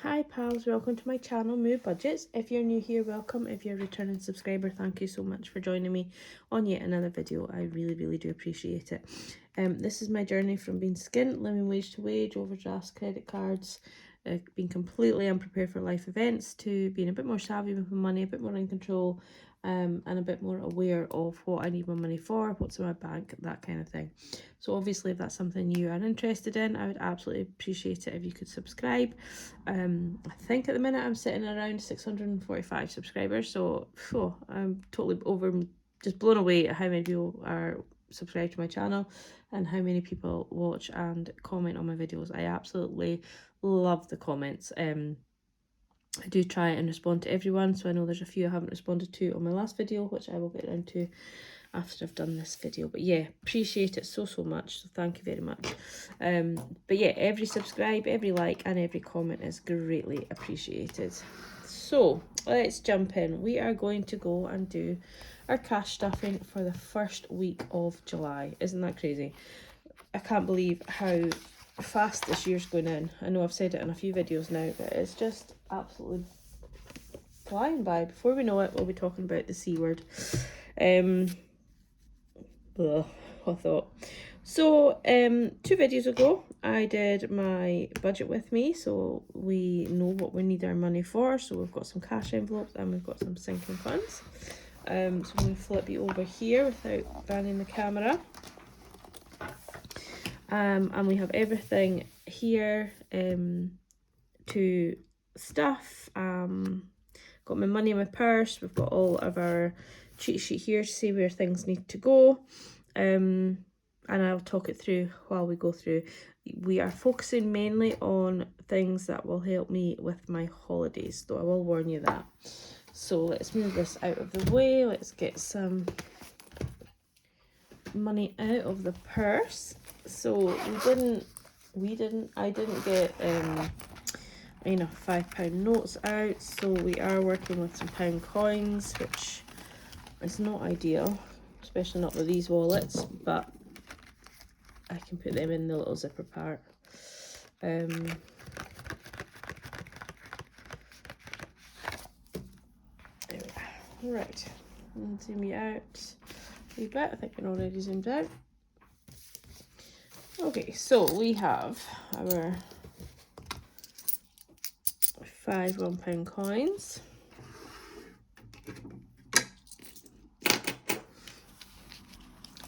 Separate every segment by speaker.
Speaker 1: Hi pals, welcome to my channel Moo Budgets. If you're new here, welcome. If you're a returning subscriber, thank you so much for joining me on yet another video. I really do appreciate it. This is my journey from being skint, living wage to wage, overdrafts, credit cards, being completely unprepared for life events, to being a bit more savvy with my money, a bit more in control, and a bit more aware of what I need my money for, what's in my bank, that kind of thing. So obviously if that's something you are interested in, I would absolutely appreciate it if you could subscribe. I think at the minute I'm sitting around 645 subscribers, so I'm totally just blown away at how many people are subscribed to my channel and how many people watch and comment on my videos. I absolutely love the comments. I do try and respond to everyone, so I know there's a few I haven't responded to on my last video, which I will get around to after I've done this video. But yeah, appreciate it so much, so thank you very much. But yeah, every subscribe, every like and every comment is greatly appreciated. So let's jump in. We are going to go and do our cash stuffing for the first week of July. Isn't that crazy? I can't believe how fast this year's going in. I know I've said it in a few videos now, but it's just absolutely flying by. Before we know it, we'll be talking about the C word. I thought. So 2 videos ago, I did my budget with me, so we know what we need our money for. So we've got some cash envelopes and we've got some sinking funds. So I'm going to flip you over here without banging the camera. And we have everything here to stuff. Got my money in my purse. We've got all of our cheat sheet here to see where things need to go. And I'll talk it through while we go through. We are focusing mainly on things that will help me with my holidays, though I will warn you that. So let's move this out of the way. Let's get some money out of the purse. So I didn't get £5 notes out, so we are working with some pound coins, which is not ideal, especially not with these wallets, but I can put them in the little zipper part. Right, and zoom you out a wee bit. I think I'm already zoomed out. Okay, so we have our 5 £1 coins.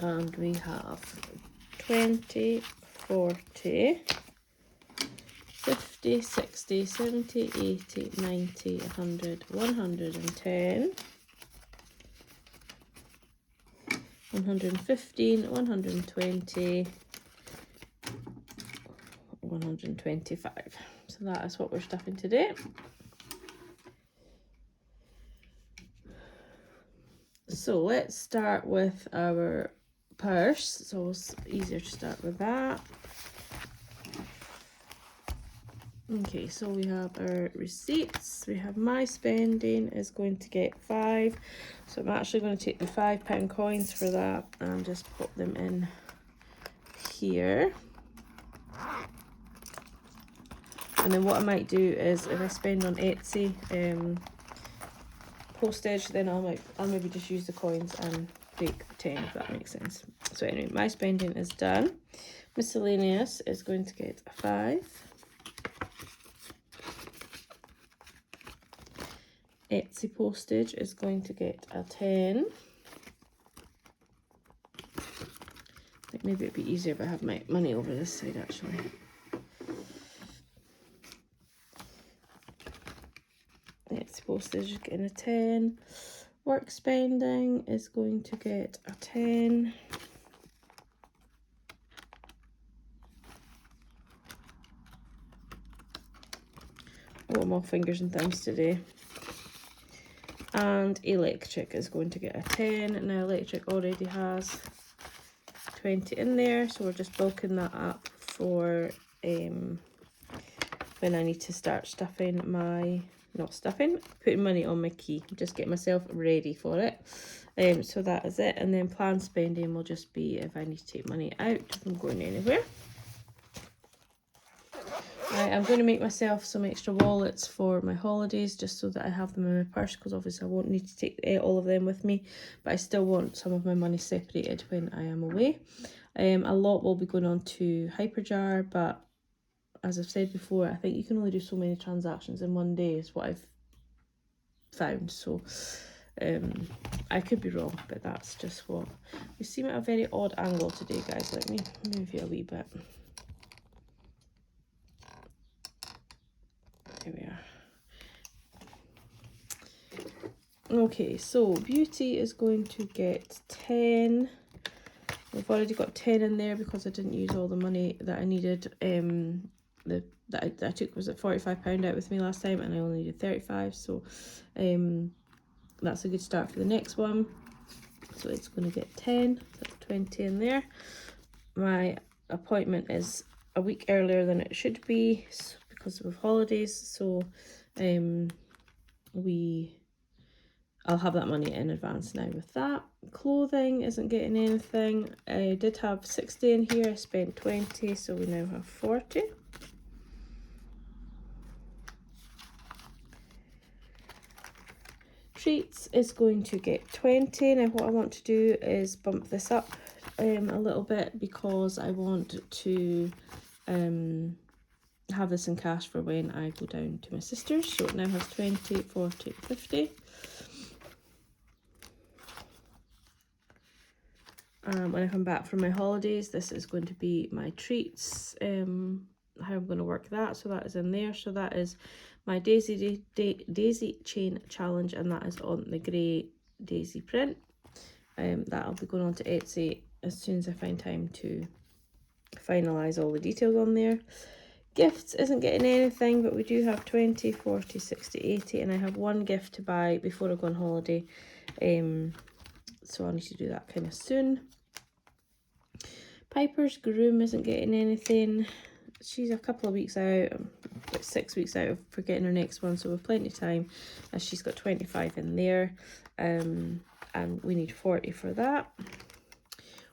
Speaker 1: And we have 20, 40, 50, 60, 70, 80, 90, 100, 110, 115, 120, 125. So that is what we're stuffing today. So let's start with our purse. So it's easier to start with that. Okay, so we have our receipts. We have my spending is going to get 5. So I'm actually going to take the £5 coins for that and just pop them in here. And then what I might do is if I spend on Etsy postage, then I'll maybe just use the coins and take 10, if that makes sense. So anyway, my spending is done. Miscellaneous is going to get a 5. Etsy postage is going to get a 10. I think maybe it'd be easier if I have my money over this side actually. Etsy postage is getting a 10. Work spending is going to get a 10. Oh, I'm all fingers and thumbs today. And electric is going to get a 10. Now electric already has 20 in there, so we're just bulking that up for when I need to start stuffing my, putting money on my key. Just get myself ready for it. So that is it. And then planned spending will just be if I need to take money out from going anywhere. I'm going to make myself some extra wallets for my holidays just so that I have them in my purse, because obviously I won't need to take all of them with me, but I still want some of my money separated when I am away. A lot will be going on to Hyperjar, but as I've said before, I think you can only do so many transactions in one day is what I've found. So I could be wrong, but that's just what we seem at a very odd angle today, guys. Let me move you a wee bit. There we are. Okay, so Beauty is going to get 10. We've already got 10 in there because I didn't use all the money that I needed. That I took was at £45 out with me last time, and I only needed 35. So that's a good start for the next one. So it's going to get 10, so 20 in there. My appointment is a week earlier than it should be because of holidays. So I'll have that money in advance now with that. Clothing isn't getting anything. I did have 60 in here. I spent 20, so we now have 40. Treats is going to get 20. Now what I want to do is bump this up a little bit because I want to have this in cash for when I go down to my sister's. So it now has 20, 40, 50. When I come back from my holidays, this is going to be my treats, how I'm going to work that. So that is in there. So that is my daisy chain challenge, and that is on the grey daisy print. That'll be going on to Etsy as soon as I find time to finalise all the details on there. Gifts isn't getting anything, but we do have 20, 40, 60, 80, and I have one gift to buy before I go on holiday. So I need to do that kind of soon. Piper's groom isn't getting anything. She's a couple of weeks out, about 6 weeks out for getting her next one, so we've plenty of time, as she's got 25 in there, and we need 40 for that.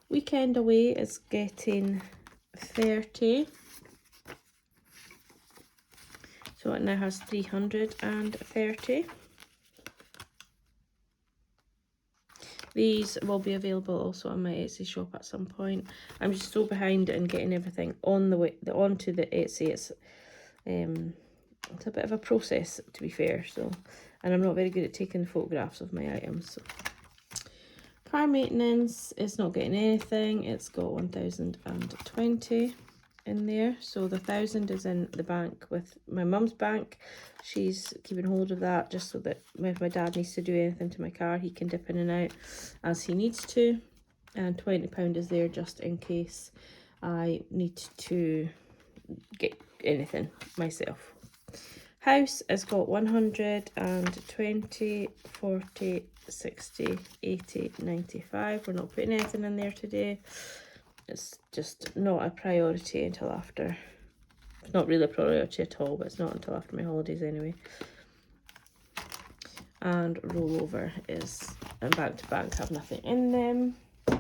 Speaker 1: Weekend Away is getting 30, so it now has 330. These will be available also on my Etsy shop at some point. I'm just so behind in getting everything on onto the Etsy. It's a bit of a process, to be fair. So, and I'm not very good at taking photographs of my items. So. Car maintenance is not getting anything. It's got 1,020 in there. So the 1,000 is in the bank with my mum's bank. She's keeping hold of that just so that if my dad needs to do anything to my car, he can dip in and out as he needs to. And £20 is there just in case I need to get anything myself. House has got 120, 40, 60, 80, 95. We're not putting anything in there today. It's just not a priority until after. It's not really a priority at all, but it's not until after my holidays anyway. And rollover is, and bank to bank have nothing in them. So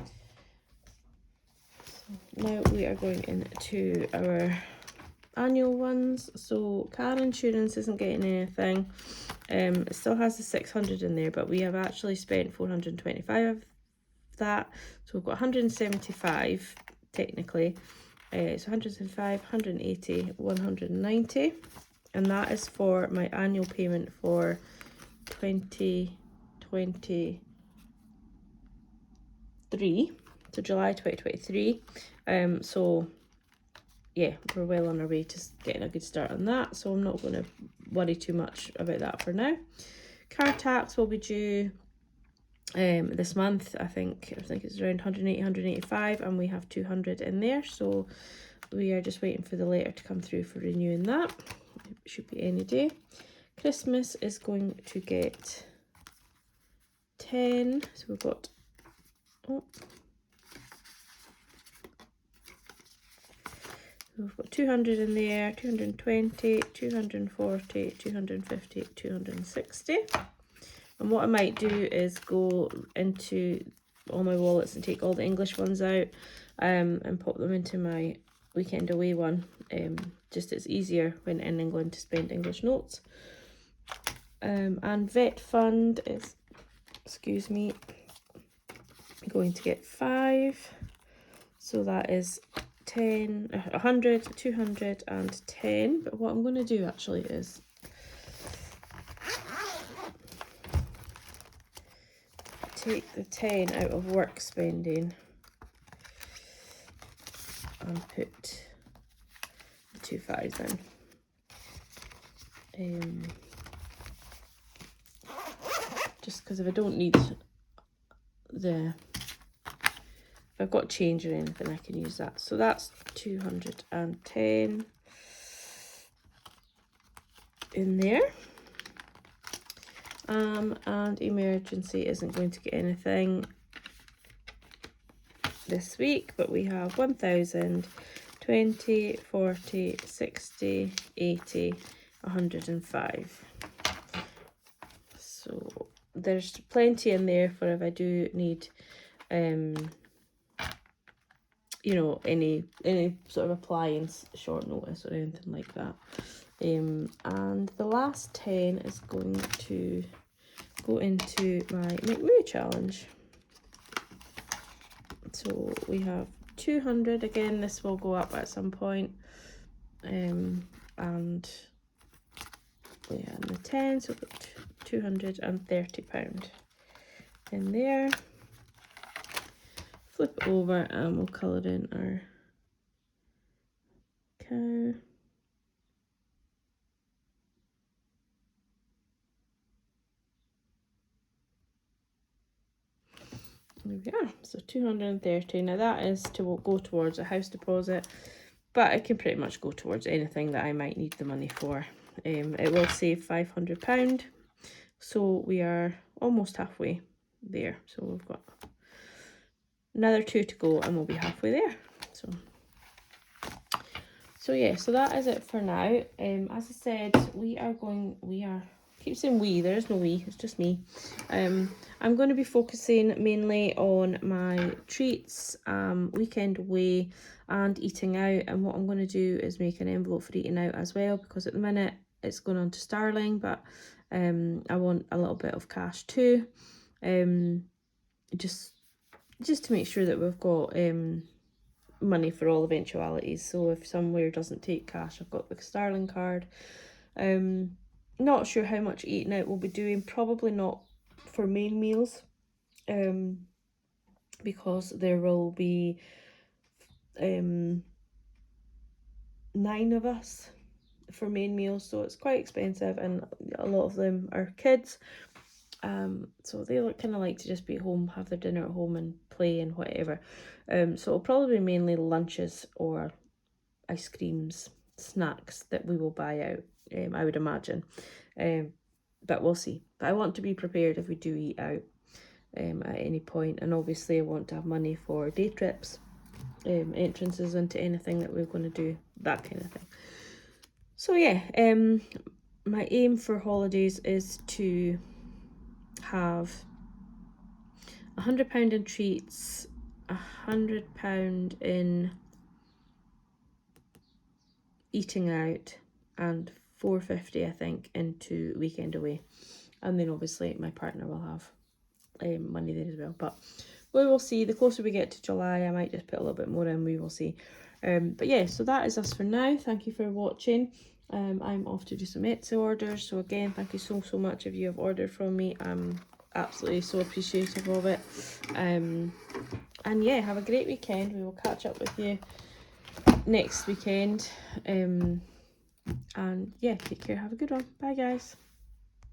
Speaker 1: now we are going into our annual ones. So car insurance isn't getting anything. It still has the 600 in there, but we have actually spent 425 of that. So we've got 175 technically. So 175, 180, 190, and that is for my annual payment for 2023, so July 2023. So yeah, we're well on our way to getting a good start on that, so I'm not going to worry too much about that for now. Car tax will be due this month. I think it's around 180, 185, and we have 200 in there, so we are just waiting for the letter to come through for renewing that. It should be any day. Christmas is going to get 10, so we've got we've got 200 in there, 220, 240, 250, 260. And what I might do is go into all my wallets and take all the English ones out and pop them into my Weekend Away one just it's easier when in England to spend English notes. And vet fund is, excuse me, going to get 5, so that is 10, 100, 200 and 10. But what I'm going to do actually is take the 10 out of work spending and put the 2 5s in. Just because if I don't need if I've got change or anything, I can use that. So that's 210 in there. And emergency isn't going to get anything this week, but we have 1,000, 20, 40, 60, 80, 105. So there's plenty in there for if I do need you know, any sort of appliance short notice or anything like that. And the last 10 is going to go into my McMoo challenge. So we have 200 again. This will go up at some point. And yeah, and the 10, so we've got £230 in there. Flip it over and we'll colour in our cow. There we are. So 230. Now that is to go towards a house deposit, but it can pretty much go towards anything that I might need the money for. It will save £500. So we are almost halfway there. So we've got another 2 to go and we'll be halfway there. So yeah, so that is it for now. As I said, keep saying we, there is no we, it's just me. I'm going to be focusing mainly on my treats, weekend away and eating out. And what I'm going to do is make an envelope for eating out as well, because at the minute it's going on to Starling, but I want a little bit of cash too. Just to make sure that we've got money for all eventualities. So if somewhere doesn't take cash, I've got the Starling card. Not sure how much eating out we'll be doing, probably not for main meals, because there will be 9 of us for main meals, so it's quite expensive and a lot of them are kids. So they kind of like to just be at home, have their dinner at home and play and whatever. So it'll probably be mainly lunches or ice creams, snacks that we will buy out, I would imagine. But we'll see. But I want to be prepared if we do eat out at any point. And obviously I want to have money for day trips, entrances into anything that we're going to do, that kind of thing. So yeah, my aim for holidays is to have £100 in treats, £100 in eating out, and £450 I think into weekend away. And then obviously my partner will have money there as well, but we will see. The closer we get to July, I might just put a little bit more in, we will see. But yeah, so that is us for now. Thank you for watching. I'm off to do some Etsy orders, so again, thank you so much if you have ordered from me. I'm absolutely so appreciative of it. And yeah, have a great weekend. We will catch up with you next weekend. And yeah, take care, have a good one. Bye guys.